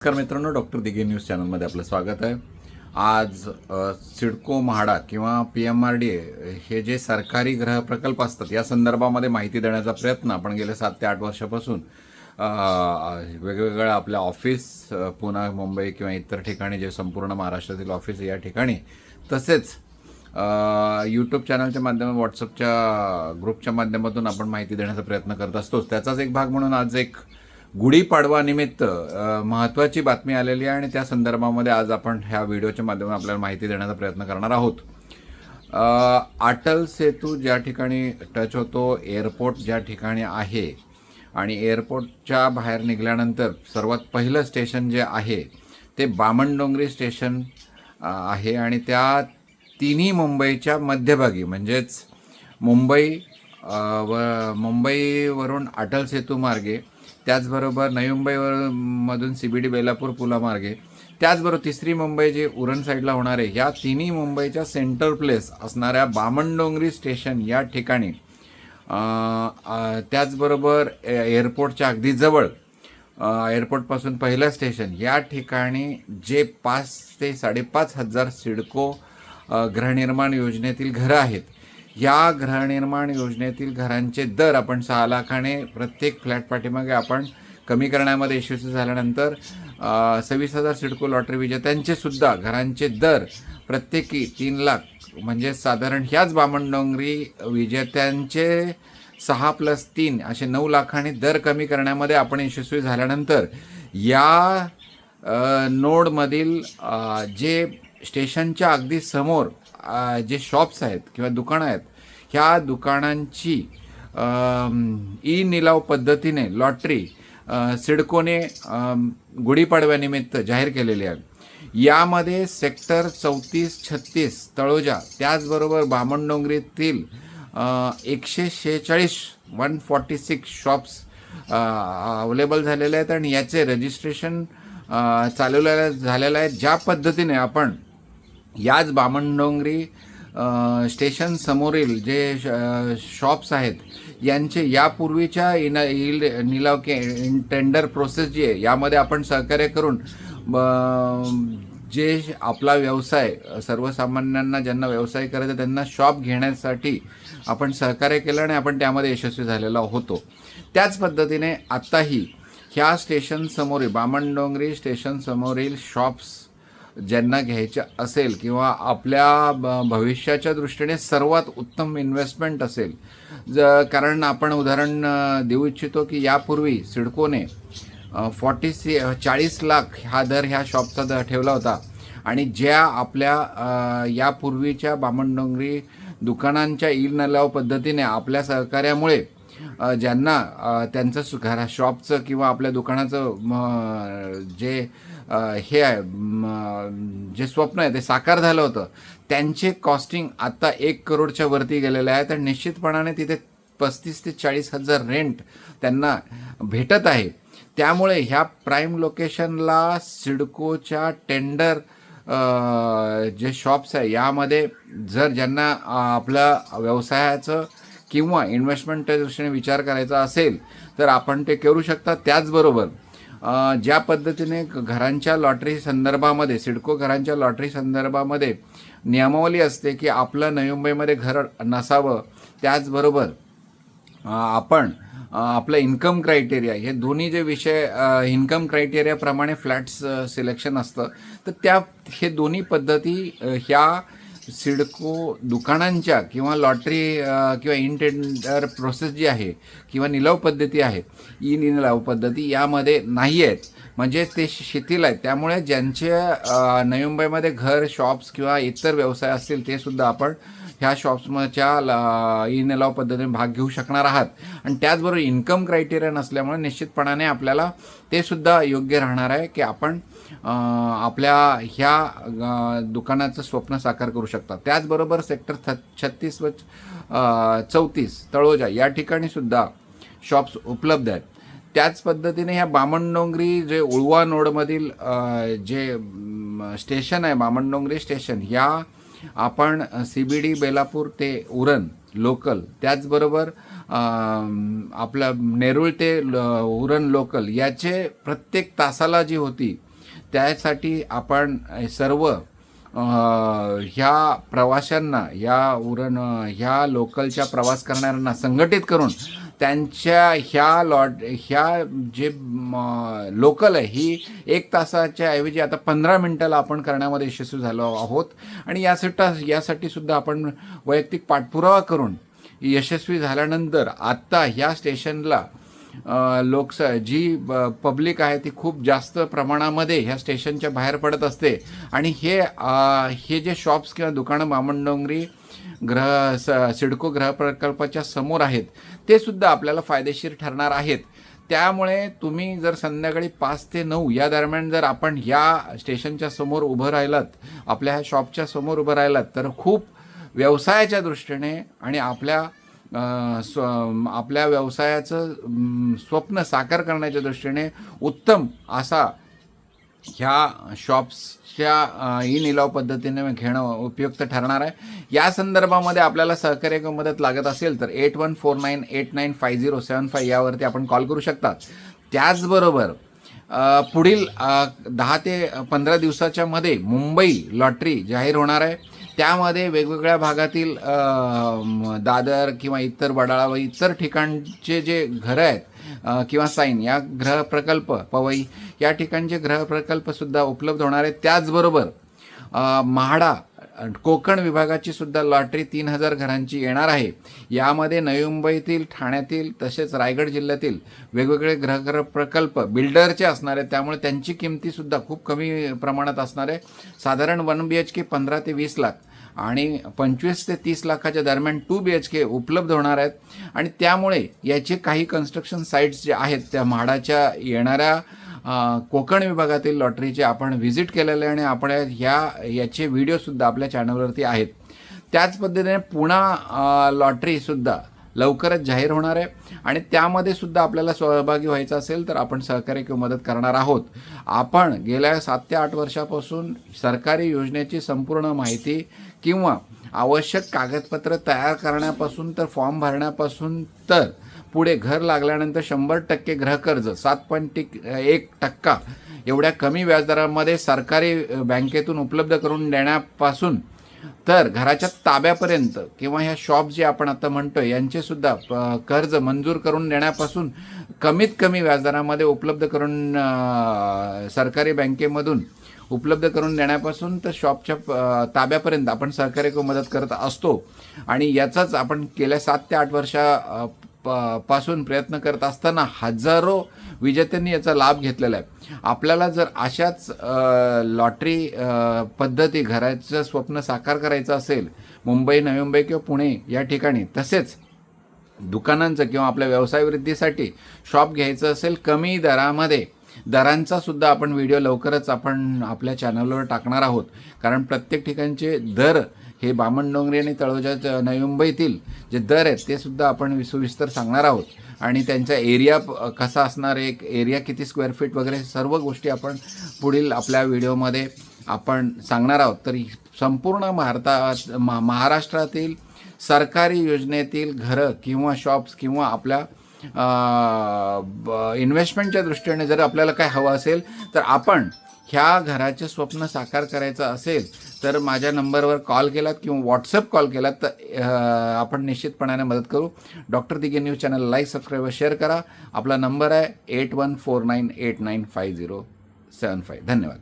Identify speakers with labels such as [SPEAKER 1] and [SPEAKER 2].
[SPEAKER 1] नमस्कार मित्रांनो, doctor Dighe news चॅनलमध्ये आपलं स्वागत आहे. आज सिडको म्हाडा किंवा PMRDA हे जे सरकारी गृह प्रकल्प असतात या संदर्भामध्ये माहिती देण्याचा प्रयत्न आपण गेल्या 7 ते 8 वर्षापासून वेगवेगळ्या आपल्या ऑफिस पुणे, मुंबई किंवा इतर ठिकाणी जे संपूर्ण महाराष्ट्रातील ऑफिस या ठिकाणी तसेच यूट्यूब चॅनलच्या माध्यमातून व्हॉट्सअपच्या ग्रुपच्या माध्यमातून आपण माहिती देण्याचा प्रयत्न करत असतोच. त्याचाच एक भाग म्हणून आज एक गुढीपाडवानिमित्त महत्त्वाची बातमी आलेली आहे आणि त्या संदर्भामध्ये आज आपण ह्या व्हिडिओच्या माध्यमातून आपल्याला माहिती देण्याचा प्रयत्न करणार आहोत. अटल सेतू ज्या ठिकाणी टच होतो, एअरपोर्ट ज्या ठिकाणी आहे आणि एअरपोर्टच्या बाहेर निघाल्यानंतर सर्वात पहिलं स्टेशन जे आहे ते बामणडोंगरी स्टेशन आहे आणि त्या तिन्ही मुंबईच्या मध्यभागी म्हणजेच मुंबईवरून अटल सेतू मार्गे, त्याचबरोबर नवी मुंबईमधून CBD बेलापूर पुलामार्गे, त्याचबरोबर तिसरी मुंबई जे उरण साईडला होणार आहे, या तिन्ही मुंबईच्या सेंटर प्लेस असणाऱ्या बामणडोंगरी स्टेशन या ठिकाणी त्याचबरोबर एअरपोर्टच्या अगदी जवळ एअरपोर्टपासून पहिलं स्टेशन या ठिकाणी जे 5 ते 5.5 हजार सिडको गृहनिर्माण योजनेतील घरं आहेत, या गृहनिर्माण योजनेतील घरांचे दर आपण 6 लाखाने प्रत्येक फ्लॅट पाठीमागे आपण कमी करण्यामध्ये यशस्वी झाल्यानंतर 26,000 सिडको लॉटरी विजेत्यांचे सुद्धा घरांचे दर प्रत्येकी 3 लाख म्हणजे साधारण ह्याच बामणडोंगरी विजेत्यांचे 6+3 असे 9 लाखांनी दर कमी करण्यामध्ये आपण यशस्वी झाल्यानंतर या नोडमधील जे स्टेशनच्या अगदी समोर जे शॉप्स आहेत किंवा दुकानं आहेत, ह्या दुकानांची ई निलाव पद्धतीने लॉटरी सिडकोने गुढीपाडव्यानिमित्त जाहीर केलेली आहे. यामध्ये सेक्टर 34-36 तळोजा, त्याचबरोबर बामणडोंगरीतील 146 शॉप्स अवेलेबल झालेले आहेत आणि याचे रजिस्ट्रेशन झालेलं आहे. ज्या पद्धतीने आपण याच बामणडोंगरी स्टेशन समोरील जे शॉप्स आहेत यांचे यापूर्वीच्या निलाव टेंडर प्रोसेस जी आहे यामध्ये आपण सहकार्य करून जे आपला व्यवसाय सर्वसामान्यांना ज्यांना व्यवसाय करायचा त्यांना शॉप घेण्यासाठी आपण सहकार्य केलं आणि आपण त्यामध्ये यशस्वी झालेलो होतो. त्याच पद्धतीने आत्ताही ह्या स्टेशन समोरील बामणडोंगरी स्टेशन समोरील शॉप्स ज्यांना घ्यायचं असेल किंवा आपल्या भविष्याच्या दृष्टीने सर्वात उत्तम इन्व्हेस्टमेंट असेल, कारण आपण उदाहरण देऊ इच्छितो की यापूर्वी सिडकोने 40 लाख हा दर ह्या शॉपचा दर ठेवला होता आणि ज्या आपल्या यापूर्वीच्या बामणडोंगरी दुकानांच्या ई निलाव पद्धतीने आपल्या सहकार्यामुळे ज्यांना त्यांचं शॉपचं किंवा आपल्या दुकानाचं जे हे आहे जे स्वप्न आहे ते साकार झालं होतं, त्यांचे कॉस्टिंग आता 1 करोडच्या वरती गेलेले आहे. तर निश्चितपणाने तिथे 35 ते 40 हजार रेंट त्यांना भेटत आहे. त्यामुळे ह्या प्राईम लोकेशनला सिडकोच्या टेंडर जे शॉप्स आहे यामध्ये जर ज्यांना आपल्या व्यवसायाचं किंवा इन्व्हेस्टमेंटच्या दृष्टीने विचार करायचा असेल तर आपण ते करू शकता. त्याचबरोबर ज्या पद्धतीने घरांच्या लॉटरी संदर्भामध्ये सिडको घरांच्या लॉटरी संदर्भामध्ये नियमावली असते की आपलं नवी मुंबईमध्ये घर नसावं, त्याचबरोबर आपण आपलं इन्कम क्रायटेरिया हे दोन्ही जे विषय इन्कम क्रायटेरियाप्रमाणे फ्लॅट्स सिलेक्शन असतं, तर हे दोन्ही पद्धती ह्या सिडको दुकानांच्या किंवा लॉटरी किंवा इन टेंडर प्रोसेस जी आहे किंवा निलाव पद्धती आहे, ई निलाव पद्धती यामध्ये नाही आहेत, म्हणजे ते शिथिल आहेत. त्यामुळे ज्यांचे नवी मुंबईमध्ये घर, शॉप्स किंवा इतर व्यवसाय असतील ते सुद्धा आपण ह्या शॉप्सच्या ई निलाव पद्धतीने भाग घेऊ शकणार आहात. आणि त्याचबरोबर इन्कम क्रायटेरिया नसल्यामुळे निश्चितपणाने आपल्याला ते सुद्धा योग्य राहणार आहे की आपण आपल्या ह्या दुकानाचं स्वप्न साकार करू शकता. त्याचबरोबर सेक्टर 36 व 34 तळोजा या ठिकाणी सुद्धा शॉप्स उपलब्ध आहेत. त्याच पद्धतीने ह्या बामणडोंगरी जे उळवा नोडमधील जे स्टेशन आहे बामणडोंगरी स्टेशन, ह्या आपण CBD बेलापूर ते उरण लोकल, त्याचबरोबर आपलं नेरूळ ते उरण लोकल याचे प्रत्येक तासाला जी होती त्यासाठी आपण सर्व ह्या प्रवाशांना ह्या लोकलच्या प्रवास करणाऱ्यांना संघटित करून त्यांच्या ह्या जे लोकल आहे ही 1 तासाच्या ऐवजी आता 15 मिनिटाला आपण करण्यामध्ये यशस्वी झालो आहोत. आणि यासाठी सुद्धा आपण वैयक्तिक पाठपुरावा करून यशस्वी झाल्यानंतर आत्ता ह्या स्टेशनला जी पब्लिक आहे ती खूप जास्त प्रमाणामध्ये ह्या स्टेशनच्या बाहेर पडत असते. आणि हे जे शॉप्स किंवा दुकानं बामणडोंगरी सिडको गृह प्रकल्पाच्या समोर आहेत ते सुद्धा आपल्याला फायदेशीर ठरणार आहेत. त्यामुळे तुम्ही जर संध्याकाळी 5 ते 9 या दरम्यान जर आपण या स्टेशनच्या समोर उभं राहिलात, आपल्या ह्या शॉपच्या समोर उभं राहिलात, तर खूप व्यवसायाच्या दृष्टीने आणि आपल्या व्यवसायाचं स्वप्न साकार करण्याच्या दृष्टीने उत्तम असा ह्या शॉप्सच्या ई निलाव पद्धतीने घेणं उपयुक्त ठरणार आहे. या संदर्भामध्ये आपल्याला सहकार्य किंवा मदत लागत असेल तर 8149895075 यावरती आपण कॉल करू शकता. त्याचबरोबर पुढील 10 ते 15 दिवसाच्या मध्ये मुंबई लॉटरी जाहीर होणार आहे. त्यामध्ये वेगवेगळ्या भागातील दादर किंवा इतर वडाळा व इतर ठिकाणचे जे घरं आहेत किंवा साईन या गृहप्रकल्प पवई या ठिकाणचे गृहप्रकल्पसुद्धा उपलब्ध होणार आहेत. त्याचबरोबर म्हाडा कोकण विभागाची सुद्धा लॉटरी 3000 घरांची येणार आहे. यामध्ये नवी मुंबईतील, ठाण्यातील तसेच रायगड जिल्ह्यातील वेगवेगळे गृहप्रकल्प बिल्डरचे असणार आहेत. त्यामुळे त्यांची किमतीसुद्धा खूप कमी प्रमाणात असणार आहे. साधारण 1 BHK 15 ते 20 लाख आणि 25 ते 30 लाखाच्या दरम्यान 2 BHK उपलब्ध होणार आहेत. आणि त्यामुळे याचे काही कन्स्ट्रक्शन साईट्स जे आहेत त्या म्हाडाच्या येणाऱ्या कोकण विभागातील लॉटरीचे आपण व्हिजिट केलेले आणि आपण याचे व्हिडिओसुद्धा आपल्या चॅनलवरती आहेत. त्याच पद्धतीने पुणा लॉटरीसुद्धा लवकरच जाहीर होणार आहे आणि त्यामध्ये सुद्धा आपल्याला सहभागी व्हायचं असेल तर आपण सहकार्य किंवा मदत करणार आहोत. आपण गेल्या 7 ते 8 वर्षापासून सरकारी योजनेची संपूर्ण माहिती किंवा आवश्यक कागदपत्र तयार करण्यापासून तर फॉर्म भरण्यापासून तर पुढे घर लागल्यानंतर 100% गृहकर्ज 7.1% एवढ्या कमी व्याजदरामध्ये सरकारी बँकेतून उपलब्ध करून देण्यापासून तर घराच्या ताब्यापर्यंत किंवा ह्या शॉप जे आपण आता म्हणतोय यांचेसुद्धा कर्ज मंजूर करून देण्यापासून कमीत कमी व्याजदरामध्ये उपलब्ध करून सरकारी बँकेमधून उपलब्ध करून देण्यापासून तर शॉपच्या ताब्यापर्यंत आपण सहकार्य किंवा मदत करत असतो. आणि याचाच आपण गेल्या 7 ते 8 वर्षापासून प्रयत्न करत असताना हजारो विजेत्यांनी याचा लाभ घेतलेला आहे. आपल्याला जर अशाच लॉटरी पद्धती घराचं स्वप्न साकार करायचं असेल मुंबई, नवी मुंबई किंवा पुणे या ठिकाणी, तसेच दुकानांचं किंवा आपल्या व्यवसाय वृद्धीसाठी शॉप घ्यायचं असेल कमी दरामध्ये, दरांचा सुद्धा आपण व्हिडिओ लवकरच आपण आपल्या चॅनलवर टाकणार आहोत. कारण प्रत्येक ठिकाणचे दर हे बामणडोंगरी आणि तळोजा नवी मुंबईतील जे दर आहेत ते सुद्धा आपण सविस्तर सांगणार आहोत. आणि त्यांचा एरिया कसा असणार आहे, एरिया किती स्क्वेअर फीट वगैरे सर्व गोष्टी आपण पुढील आपल्या व्हिडिओमध्ये आपण सांगणार आहोत. तर संपूर्ण महाराष्ट्रातील सरकारी योजनेतील घरं किंवा शॉप्स किंवा आपल्या इन्व्हेस्टमेंटच्या दृष्टीने जर आपल्याला काय हवं असेल तर आपण ह्या घराचे स्वप्न साकार करायचं असेल तर माझ्या नंबरवर कॉल केलात किंवा व्हॉट्सअप कॉल केलात तर आपण निश्चितपणाने मदत करू. Doctor Dighe news channel like, subscribe व शेअर करा. आपला नंबर आहे 8149895075. धन्यवाद.